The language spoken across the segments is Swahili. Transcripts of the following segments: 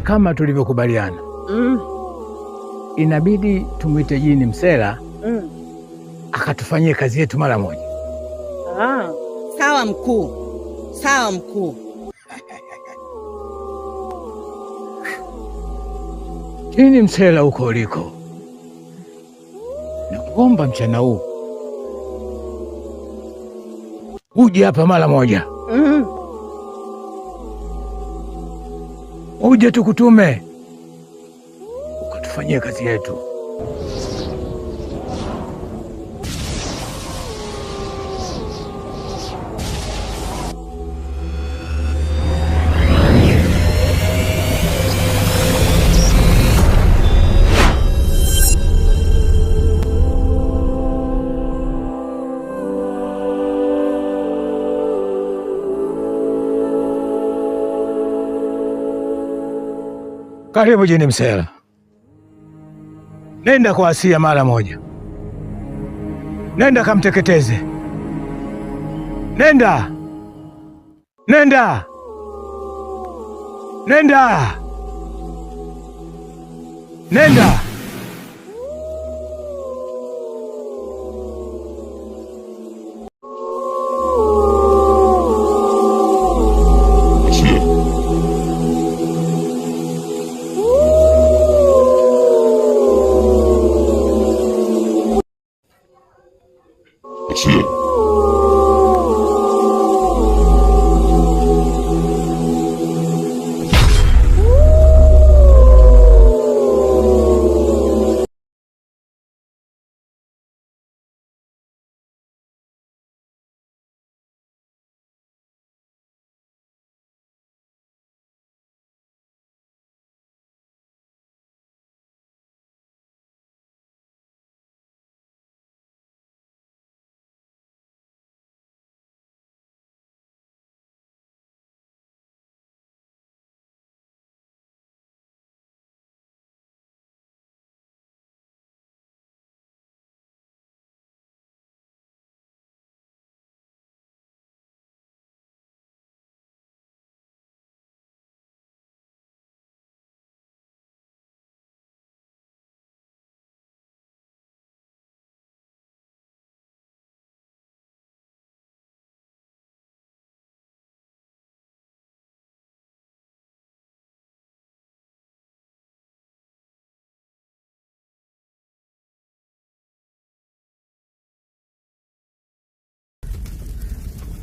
kama tulivyokubaliana. Inabidi tumwite Jini Msela akatufanyie kazi yetu mara moja. Sawa mkuu, sawa mkuu. Jini Msela, huko uliko, nakuomba mchana huu uje hapa mara moja. Uje tukutume ukatufanyie kazi yetu. Karibu Jini Msela. Nenda kwa Asia mara moja. Nenda kamteketeze. Nenda. Nenda. Nenda. Nenda.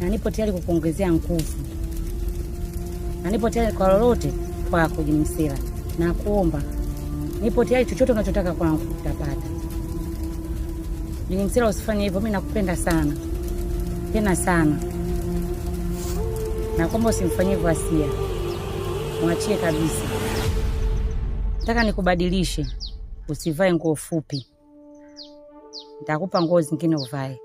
Na nipo tayari kukuongezea nguvu. Na nipo tayari kwa lolote kwako Jini Msela. Na kuomba nipo tayari, chochote unachotaka kwangu utapata. Jini Msela, usifanye hivyo, mimi nakupenda sana. Tena sana. Na kuomba usimfanyie hivyo Asia. Mwachie kabisa. Nataka nikubadilishe. Usivae nguo fupi. Nitakupa nguo zingine uvae.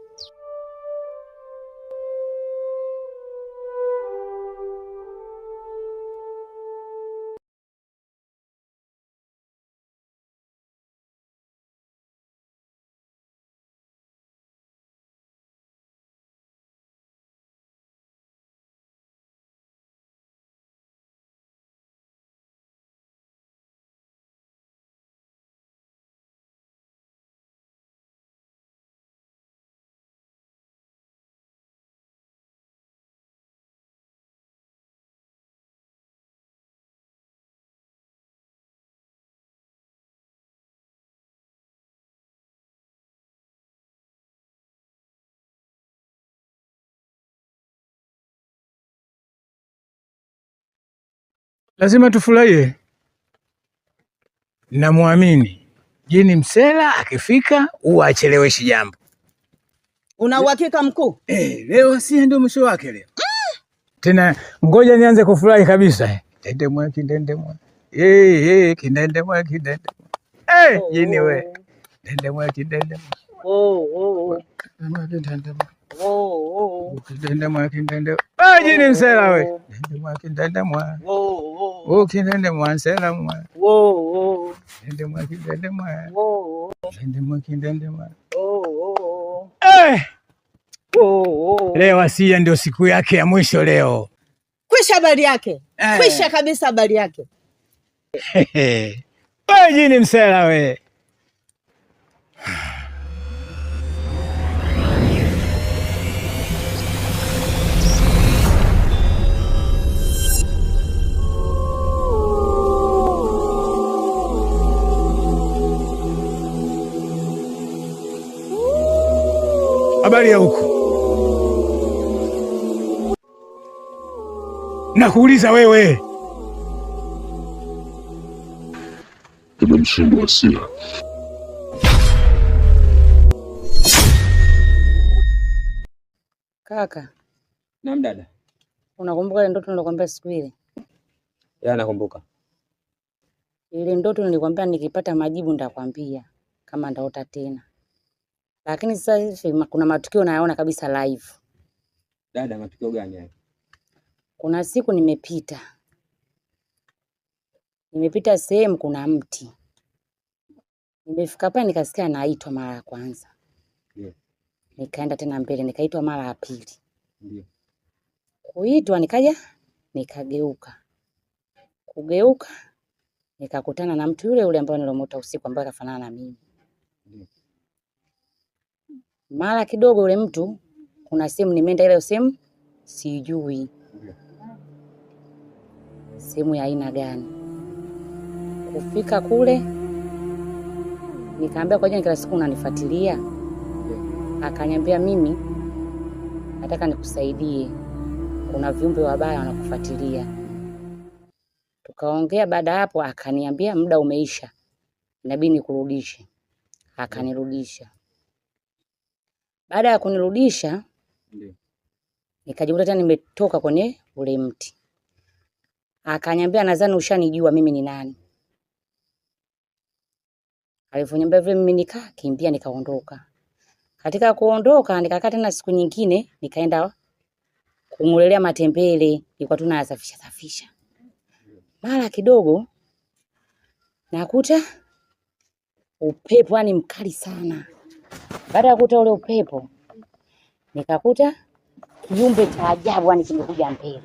Lazima tufurahie. Namwamini Jini Msela, akifika huwa acheleweshi jambo. Una uhakika mkuu? Leo si ndio mwisho wake leo. Tena ngoja nianze kufurahi kabisa. Kindendemwa. Kindendemwa kindendemwa. Jini we. Kindendemwa. Kindendemwa. Jini Msela we. Kindendemwa. Kindendemwa Msela mwa. Kindendemwa. Leo Asia ndio siku yake ya mwisho leo. Kwisha habari yake. Kwisha kabisa habari yake. Wewe jini msela we. Habari ya huko? Nakuuliza wewe. Nimemshinda Wasila. Kaka. Naam dada. Unakumbuka ile ndoto nilikwambia siku ile? Ya nakumbuka. Ile ndoto nilikwambia nikipata majibu nitakwambia kama ndaota tena. Lakini sasa hivi kuna matukio nayaona kabisa live. Dada, matukio gani hayo? Kuna siku nimepita sehemu kuna mti. Nimefika pale nikasikia naitwa mara ya kwanza. Ndio. Nikaenda tena mbele nikaitwa mara ya pili. Ndio. Kuitwa nikaja nikageuka. Kugeuka nikakutana na mtu yule ambaye nilomota usiku ambaye kafanana na mimi. Ndio. Mara kidogo yule mtu kuna sehemu nimeenda ile sehemu sijui. Ndio. Sehemu ya aina gani? Kufika kule nikaambia kwa jina kila siku unanifuatilia. Akaniambia mimi nataka nikusaidie. Kuna viumbe wabaya wanakufuatilia. Tukaongea baada hapo akaniambia muda umeisha. Inabidi nikurudishe. Akanirudisha. Baada ya kunirudisha nikajikuta tena nimetoka kwenye ule mti. Akaniambia nadhani ushanijua mimi ni nani. Alifuniambia vile mimi nikakimbia nikaondoka. Katika kuondoka nikakaa tena siku nyingine nikaenda kumulelea matembele, nilikuwa tunayasafisha. Mara kidogo nakuta upepo yani mkali sana. Baada ya kukuta ule upepo nikakuta kiumbe cha ajabu yani kimekuja mbele.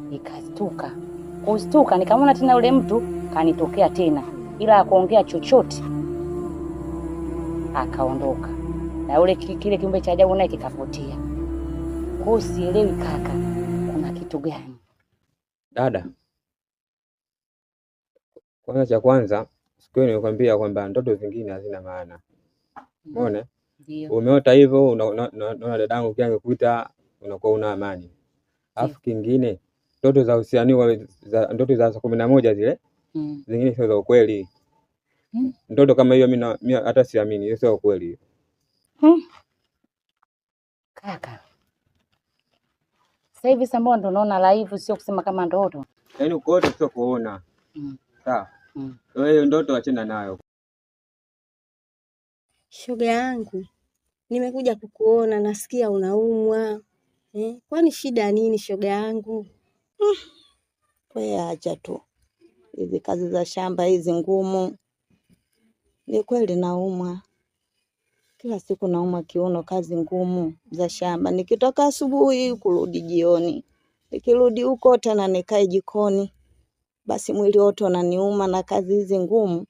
Nikastuka. Kustuka nikamwona tena yule mtu kanitokea tena ila akuongea chochote. Akaondoka. Na ule kile kiumbe cha ajabu naye kikapotea. Kwa sielewi kaka, kuna kitu gani? Dada. Kwanza siku ile nilikwambia kwamba ndoto zingine hazina maana. Umeona? Ndio. Umeota hivyo unaona dadangu kia angekuita unakuwa una amani. Alafu kingine ndoto za uhusiano ndoto za 11 zile zingine sio za ukweli. Ndoto kama hiyo mimi hata siamini, hiyo sio ukweli. Kaka. Sasa hivi sambo ndo naona live sio kusema kama ndoto. Yaani ukote sio kuona. Sawa. Wewe ndoto achana nayo. Shoga yangu, nimekuja kukuona, nasikia unaumwa. Kwani shida nini shoga yangu? Wewe acha tu. Hizi kazi za shamba hizi ngumu. Ni kweli naumwa. Kila siku naumwa kiuno, kazi ngumu za shamba. Nikitoka asubuhi kurudi jioni. Nikirudi huko tena nikae jikoni. Basi mwili wote unaniuma na kazi hizi ngumu.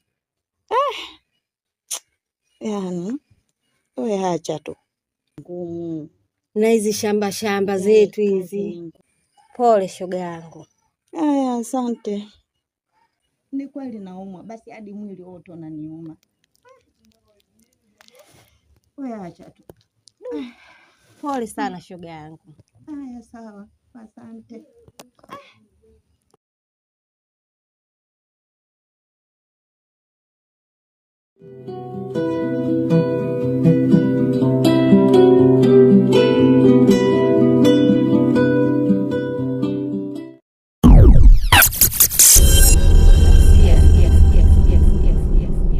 Yaani wewe acha tu. Ngumu. Na hizi shamba zetu hizi. Pole shoga yangu. Aya, asante. Ni kweli naumwa, basi hadi mwili wote unaniuma. Wewe acha tu. Pole sana shoga yangu. Aya, sawa. Asante.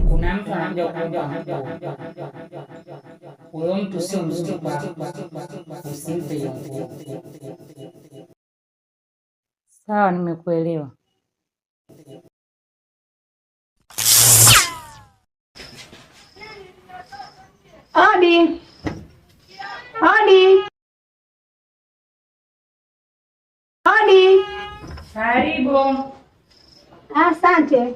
Kuna mtu anakuja kuomba. Huyo mtu sio mzuri kwako. Usimpe hiyo nguo. Sawa, nimekuelewa. Odi. Odi. Odi. Karibu. Asante.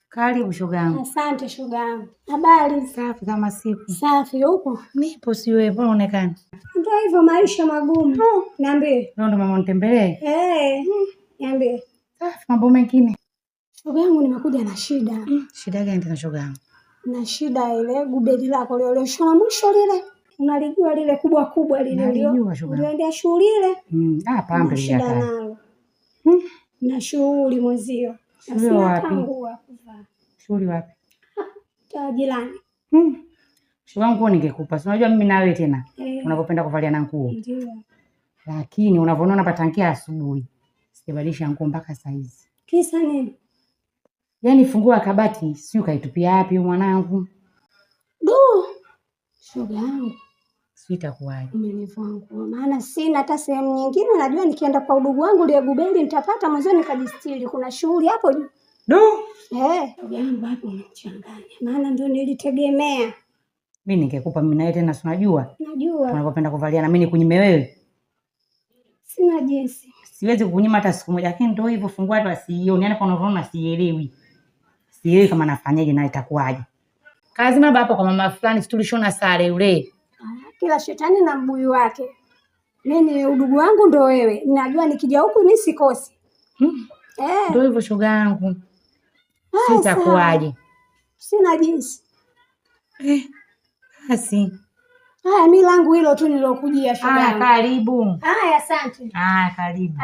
Karibu shoga yangu. Asante shoga yangu. Habari? Safi kama siku. Safi, upo? Nipo, si wewe, mbona unaonekana? Ndio hivyo maisha magumu. Niambie. Leo ndo mama unitembelee? Niambie. Safi, mambo mengine. Shoga yangu nimekuja na shida. Shida gani tena shoga yangu? Na shida ile gubeli lako lile ulioshona mwisho lile. Unalijua lile kubwa lile uliendea shughuli ile? Pambe ile hata. Na shughuli mwezio. Shughuli wapi? Shughuli wapi? Jirani. Shoga yangu ningekupa. Si unajua mimi na wewe tena. Unapopenda kuvalia na nguo. Ndio. Lakini unavyoona patangia asubuhi. Sijabadilisha nguo mpaka saa hizi. Kisa nini? Yaani fungua kabati, si ukaitupia wapi mwanangu? Shoga yangu. Sitakuwaje. Umenivaa nguo. Maana sina hata sehemu nyingine, najua nikienda kwa udugu wangu ile gubeli nitapata mwanzo nikajistiri. Kuna shughuli hapo juu. Shoga yangu hapo unachanganya. Maana ndio nilitegemea. Mimi ningekupa mimi na wewe tena, si unajua? Najua. Unapopenda kuvalia na mimi nikunyime wewe. Sina jinsi. Siwezi kukunyima hata siku moja, lakini ndio hivyo fungua tu asione. Yaani kwa unavyoona sielewi. Sielewi kama nafanyaje na itakuwaje. Kazi maba hapo kwa mama fulani tulishona sare yule. Kila shetani na mbuyu wake. Mimi udugu wangu ndo wewe. Ninajua nikija huku mimi sikosi. Ndio hivyo shoga yangu. Sitakuwaje. Sina jinsi. Basi. Mimi langu hilo tu nilokujia shoga yangu. Karibu. Asante. Karibu.